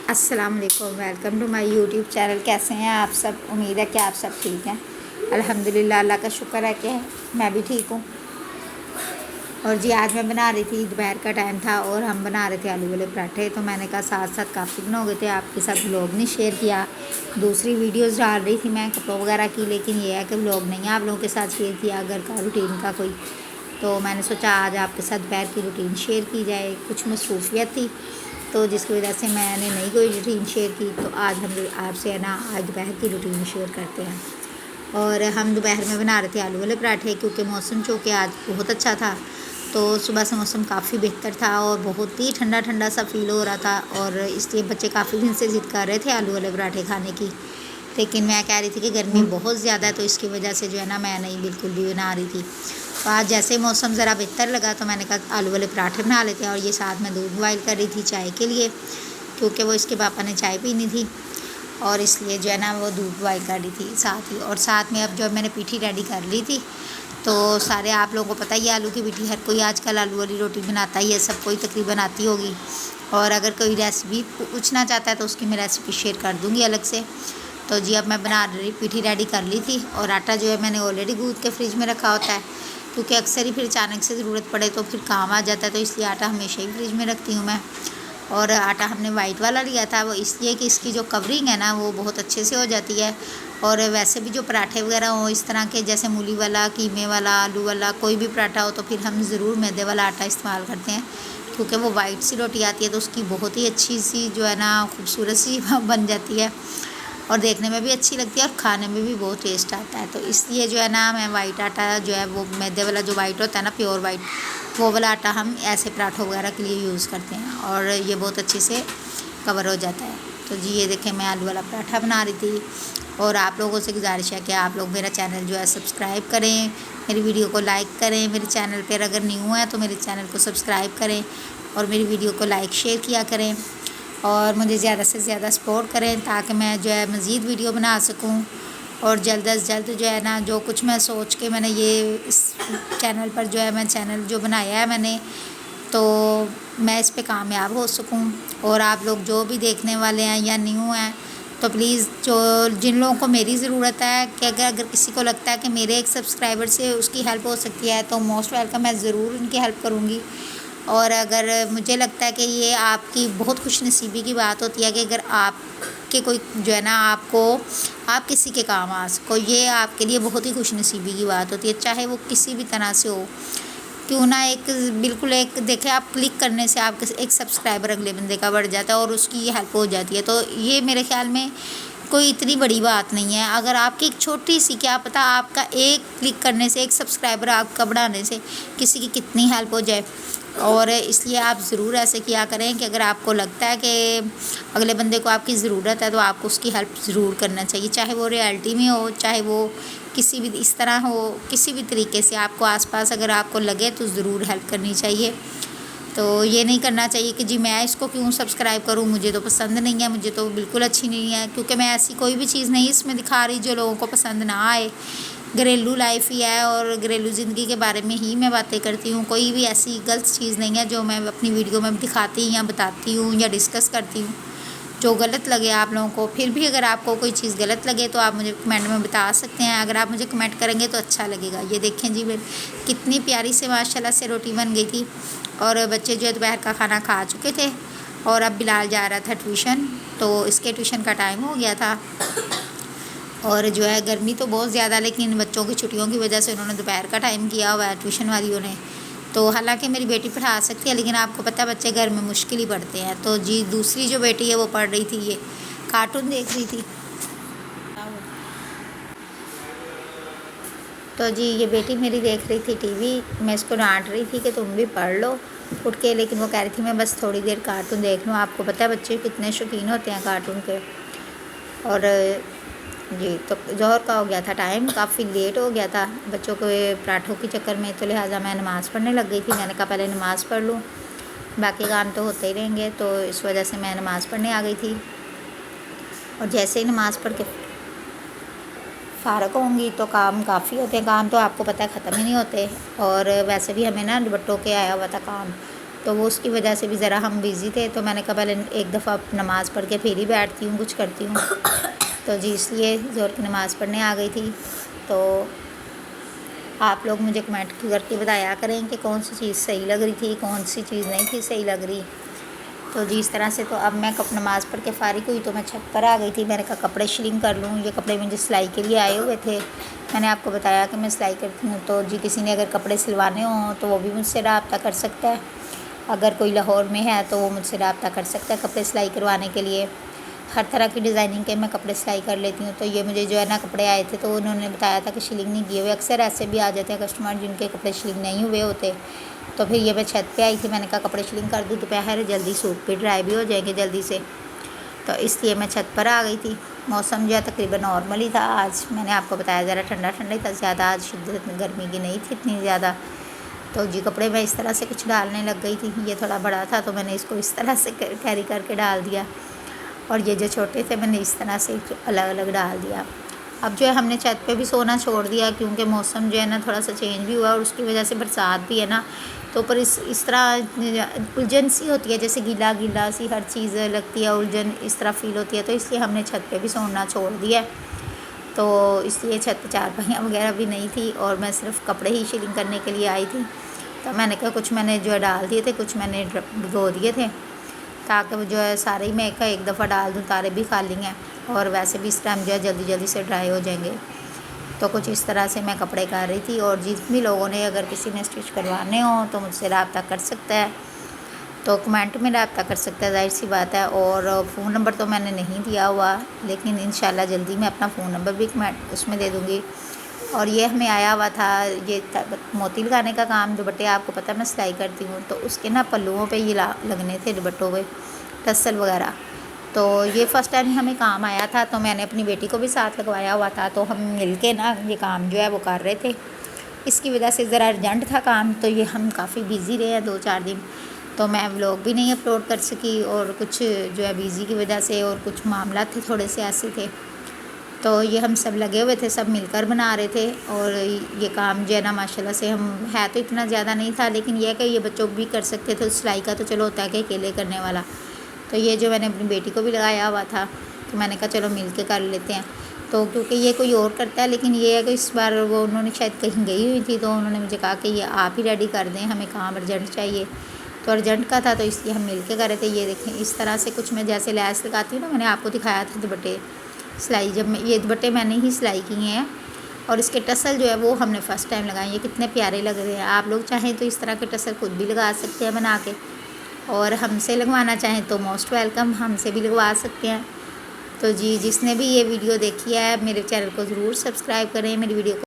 अस्सलाम वालेकुम, welcome to my YouTube channel. कैसे हैं आप सब? उम्मीद है कि आप सब ठीक हैं। अल्हम्दुलिल्लाह, अल्लाह का शुक्र है कि मैं भी ठीक हूँ। और जी, आज मैं बना रही थी, दोपहर का टाइम था और हम बना रहे थे आलू वाले पराठे। तो मैंने कहा साथ साथ काफ़ी दिन हो गए थे आपके साथ व्लॉग नहीं शेयर किया। दूसरी वीडियोस डाल रही थी मैं कपड़ों वगैरह की, लेकिन ये है कि व्लॉग नहीं आप लोगों के साथ शेयर किया घर का रूटीन का कोई। तो मैंने सोचा आज आपके साथ दोपहर की रूटीन शेयर की जाए। कुछ मसरूफियत थी तो जिसकी वजह से मैंने नहीं कोई रूटीन शेयर की। तो आज हम आपसे है ना आज दोपहर की रूटीन शेयर करते हैं। और हम दोपहर में बना रहे थे आलू वाले पराठे, क्योंकि मौसम चूँकि आज बहुत अच्छा था। तो सुबह से मौसम काफ़ी बेहतर था और बहुत ही ठंडा ठंडा सा फील हो रहा था, और इसलिए बच्चे काफ़ी दिन से ज़िद कर रहे थे आलू वाले पराठे खाने की। लेकिन मैं कह रही थी कि गर्मी बहुत ज़्यादा है, तो इसकी वजह से जो है ना मैं नहीं बिल्कुल भी बना रही थी। तो आज जैसे ही मौसम ज़रा बेहतर लगा तो मैंने कहा आलू वाले पराठे बना लेते हैं। और ये साथ में दूध बॉयल कर रही थी चाय के लिए, क्योंकि वो इसके पापा ने चाय पीनी थी, और इसलिए जो है ना वो दूध बॉयल कर रही थी साथ ही। और साथ में अब जो मैंने पीठी रेडी कर ली थी। तो सारे आप लोगों को पता ही है आलू की पीठी, हर कोई आजकल आलू वाली रोटी बनाता ही है, सब कोई तकरीबन आती होगी। और अगर कोई रेसिपी पूछना चाहता है तो उसकी मैं रेसिपी शेयर कर दूँगी अलग से। तो जी, अब मैं बना रही पीठी रेडी कर ली थी। और आटा जो है मैंने ऑलरेडी गूँथ के फ्रिज में रखा होता है, क्योंकि अक्सर ही फिर अचानक से ज़रूरत पड़े तो फिर काम आ जाता है, तो इसलिए आटा हमेशा ही फ्रिज में रखती हूँ मैं। और आटा हमने वाइट वाला लिया था, वो इसलिए कि इसकी जो कवरिंग है ना वो बहुत अच्छे से हो जाती है। और वैसे भी जो पराठे वगैरह हो इस तरह के, जैसे मूली वाला, कीमे वाला, आलू वाला, कोई भी पराठा हो तो फिर हम ज़रूर मैदे वाला आटा इस्तेमाल करते हैं, क्योंकि वो वाइट सी रोटी आती है तो उसकी बहुत ही अच्छी सी जो है ना खूबसूरत सी बन जाती है, और देखने में भी अच्छी लगती है और खाने में भी बहुत टेस्ट आता है। तो इसलिए जो है ना मैं वाइट आटा जो है वो मैदे वाला जो वाइट होता है ना, प्योर वाइट, वो वाला आटा हम ऐसे पराठों वगैरह के लिए यूज़ करते हैं, और ये बहुत अच्छे से कवर हो जाता है। तो जी, ये देखें मैं आलू वाला पराठा बना रही थी। और आप लोगों से गुजारिश है कि आप लोग मेरा चैनल जो है सब्सक्राइब करें, मेरी वीडियो को लाइक करें। मेरे चैनल पर अगर न्यू है तो मेरे चैनल को सब्सक्राइब करें और मेरी वीडियो को लाइक शेयर किया करें, और मुझे ज़्यादा से ज़्यादा सपोर्ट करें ताकि मैं जो है मज़ीद वीडियो बना सकूं। और जल्द अज़ जल्द जो है ना जो कुछ मैं सोच के मैंने ये इस चैनल पर जो है मैं चैनल जो बनाया है मैंने, तो मैं इस पे कामयाब हो सकूं। और आप लोग जो भी देखने वाले हैं या न्यू हैं तो प्लीज़ जो जिन लोगों को मेरी ज़रूरत है कि अगर किसी को लगता है कि मेरे एक सब्सक्राइबर से उसकी हेल्प हो सकती है तो मोस्ट वेलकम, मैं ज़रूर उनकी हेल्प करूँगी। और अगर मुझे लगता है कि ये आपकी बहुत खुशनसीबी की बात होती है कि अगर आपके कोई जो है ना आप किसी के काम आ सको, ये आपके लिए बहुत ही खुशनसीबी की बात होती है, चाहे वो किसी भी तरह से हो। क्यों ना एक बिल्कुल एक देखें, आप क्लिक करने से आप एक सब्सक्राइबर अगले बंदे का बढ़ जाता है और उसकी ये हेल्प हो जाती है। तो ये मेरे ख्याल में कोई इतनी बड़ी बात नहीं है। अगर आपकी एक छोटी सी, क्या पता आपका एक क्लिक करने से, एक सब्सक्राइबर आपका बढ़ाने से किसी की कितनी हेल्प हो जाए। और इसलिए आप ज़रूर ऐसे किया करें कि अगर आपको लगता है कि अगले बंदे को आपकी ज़रूरत है तो आपको उसकी हेल्प ज़रूर करना चाहिए, चाहे वो रियलिटी में हो, चाहे वो किसी भी इस तरह हो, किसी भी तरीके से आपको आसपास अगर आपको लगे तो ज़रूर हेल्प करनी चाहिए। तो ये नहीं करना चाहिए कि जी मैं इसको क्यों सब्सक्राइब करूं, मुझे तो पसंद नहीं है, मुझे तो बिल्कुल अच्छी नहीं है, क्योंकि मैं ऐसी कोई भी चीज़ नहीं इसमें दिखा रही जो लोगों को पसंद ना आए। घरेलू लाइफ ही है और घरेलू ज़िंदगी के बारे में ही मैं बातें करती हूँ। कोई भी ऐसी गलत चीज़ नहीं है जो मैं अपनी वीडियो में दिखाती या बताती हूँ या डिस्कस करती हूँ जो गलत लगे आप लोगों को। फिर भी अगर आपको कोई चीज़ गलत लगे तो आप मुझे कमेंट में बता सकते हैं, अगर आप मुझे कमेंट करेंगे तो अच्छा लगेगा। ये देखें जी, कितनी प्यारी से माशाल्लाह से रोटी बन गई थी, और बच्चे जो है दोपहर का खाना खा चुके थे, और अब बिलाल जा रहा था ट्यूशन, तो इसके ट्यूशन का टाइम हो गया था। और जो है गर्मी तो बहुत ज़्यादा, लेकिन बच्चों की छुट्टियों की वजह से उन्होंने दोपहर का टाइम किया हुआ है ट्यूशन वालियों ने। तो हालांकि मेरी बेटी पढ़ा सकती है, लेकिन आपको पता है बच्चे घर में मुश्किल ही पढ़ते हैं। तो जी, दूसरी जो बेटी है वो पढ़ रही थी, ये कार्टून देख रही थी। तो जी, ये बेटी मेरी देख रही थी टीवी, मैं इसको डांट रही थी कि तुम भी पढ़ लो उठ के, लेकिन वो कह रही थी मैं बस थोड़ी देर कार्टून देख लूँ। आपको पता है बच्चे कितने शौकीन होते हैं कार्टून के। और जी, तो ज़ोहर का हो गया था टाइम, काफ़ी लेट हो गया था बच्चों के पराठों के चक्कर में, तो लिहाजा मैं नमाज़ पढ़ने लग गई थी। मैंने कहा पहले नमाज़ पढ़ लूँ, बाकी काम तो होते ही रहेंगे, तो इस वजह से मैं नमाज़ पढ़ने आ गई थी। और जैसे ही नमाज़ पढ़ के फ़ारग होंगी तो काम काफ़ी होते हैं, काम तो आपको पता है ख़त्म ही नहीं होते। और वैसे भी हमें ना दुपट्टों के आया हुआ था काम, तो वो उसकी वजह से भी ज़रा हम बिज़ी थे। तो मैंने कहा पहले एक दफ़ा नमाज़ पढ़ के फिर ही बैठती हूँ, कुछ करती हूँ। तो जी इसलिए ज़ोहर की नमाज़ पढ़ने आ गई थी। तो आप लोग मुझे कमेंट करके बताया करें कि कौन सी चीज़ सही लग रही थी, कौन सी चीज़ नहीं थी सही लग रही। तो जी इस तरह से तो अब मैं नमाज़ पढ़ के फ़ारिग हुई तो मैं छत पर आ गई थी। मैंने कहा कपड़े शिलिंग कर लूँ। ये कपड़े मुझे सिलाई के लिए आए हुए थे। मैंने आपको बताया कि मैं सिलाई करती हूँ। तो जी किसी ने अगर कपड़े सिलवाने हों तो वो भी मुझसे रब्ता कर सकता है। अगर कोई लाहौर में है तो वो मुझसे रब्ता कर सकता है कपड़े सिलाई करवाने के लिए। हर तरह की डिज़ाइनिंग के मैं कपड़े सिलाई कर लेती हूँ। तो ये मुझे जो है ना कपड़े आए थे तो उन्होंने बताया था कि शिलिंग नहीं किए हुए। अक्सर ऐसे भी आ जाते हैं कस्टमर जिनके कपड़े शिलिंग नहीं हुए होते। तो फिर ये मैं छत पे आई थी। मैंने कहा कपड़े शिलिंग कर दूँ, दोपहर जल्दी सूख पे ड्राई भी हो जाएंगे जल्दी से। तो इसलिए मैं छत पर आ गई थी। मौसम जो है तकरीबन नॉर्मल ही था आज। मैंने आपको बताया ज़रा ठंडा ठंडा ही था, ज़्यादा आज शिद्दत गर्मी की नहीं थी इतनी ज़्यादा। तो जी कपड़े मैं इस तरह से कुछ डालने लग गई थी। ये थोड़ा बड़ा था तो मैंने इसको इस तरह से कैरी करके डाल दिया, और ये जो छोटे थे मैंने इस तरह से अलग अलग डाल दिया। अब जो है हमने छत पे भी सोना छोड़ दिया क्योंकि मौसम जो है ना थोड़ा सा चेंज भी हुआ और उसकी वजह से बरसात भी है ना, तो पर इस तरह उलझन सी होती है, जैसे गीला गीला सी हर चीज़ लगती है, उलझन इस तरह फ़ील होती है। तो इसलिए हमने छत पे भी सोना छोड़ दिया। तो इसलिए छत पे चारपाइयाँ वगैरह भी नहीं थी और मैं सिर्फ कपड़े ही शिलिंग करने के लिए आई थी। तो मैंने कहा कुछ मैंने जो है डाल दिए थे, कुछ मैंने धो दिए थे, ताकि वो जो है सारे ही मैं एक दफ़ा डाल दूँ, तारे भी खाली हैं और वैसे भी इस टाइम जो है जल्दी जल्दी से ड्राई हो जाएंगे। तो कुछ इस तरह से मैं कपड़े कर रही थी। और जिस भी लोगों ने अगर किसी ने स्टिच करवाने हो तो मुझसे रब्ता कर सकता है, तो कमेंट में रब्ता कर सकता है, ज़ाहिर सी बात है। और फ़ोन नंबर तो मैंने नहीं दिया हुआ, लेकिन इंशाल्लाह जल्दी मैं अपना फ़ोन नंबर भी कमेंट उसमें दे दूँगी। और ये हमें आया हुआ था ये मोती लगाने का काम। दुपट्टे आपको पता है मैं सिलाई करती हूँ, तो उसके ना पल्लुओं पे ये लगने थे दुपट्टों पे टसल वगैरह। तो ये फ़र्स्ट टाइम हमें काम आया था, तो मैंने अपनी बेटी को भी साथ लगवाया हुआ था। तो हम मिल के ना ये काम जो है वो कर रहे थे। इसकी वजह से ज़रा अर्जेंट था काम, तो ये हम काफ़ी बिज़ी रहे हैं 2-4 दिन। तो मैं व्लॉग भी नहीं अपलोड कर सकी, और कुछ जो है बिज़ी की वजह से और कुछ मामला थे थोड़े से ऐसे थे। तो ये हम सब लगे हुए थे, सब मिलकर बना रहे थे। और ये काम जो है ना माशाल्लाह से हम है तो इतना ज़्यादा नहीं था, लेकिन यह है कि ये बच्चों भी कर सकते थे। सिलाई का तो चलो होता है कि अकेले करने वाला। तो ये जो मैंने अपनी बेटी को भी लगाया हुआ था, तो मैंने कहा चलो मिल के कर लेते हैं। तो क्योंकि ये कोई और करता है, लेकिन ये है कि इस बार वो उन्होंने शायद कहीं गई हुई थी, तो उन्होंने मुझे कहा कि ये आप ही रेडी कर दें, हमें काम अर्जेंट चाहिए। तो अर्जेंट का था तो इसलिए हम मिल के कर रहे थे। ये देखें इस तरह से कुछ मैं जैसे लैस लगाती हूँ ना, मैंने आपको दिखाया था दुपट्टे सिलाई, जब मैं ये दुपट्टे मैंने ही सिलाई किए हैं। और इसके टसल जो है वो हमने फ़र्स्ट टाइम लगाए। ये कितने प्यारे लग रहे हैं। आप लोग चाहें तो इस तरह के टसल खुद भी लगा सकते हैं बना के, और हमसे लगवाना चाहें तो मोस्ट वेलकम, हमसे भी लगवा सकते हैं। तो जी जिसने भी ये वीडियो देखी है मेरे चैनल को ज़रूर सब्सक्राइब करें, मेरी वीडियो को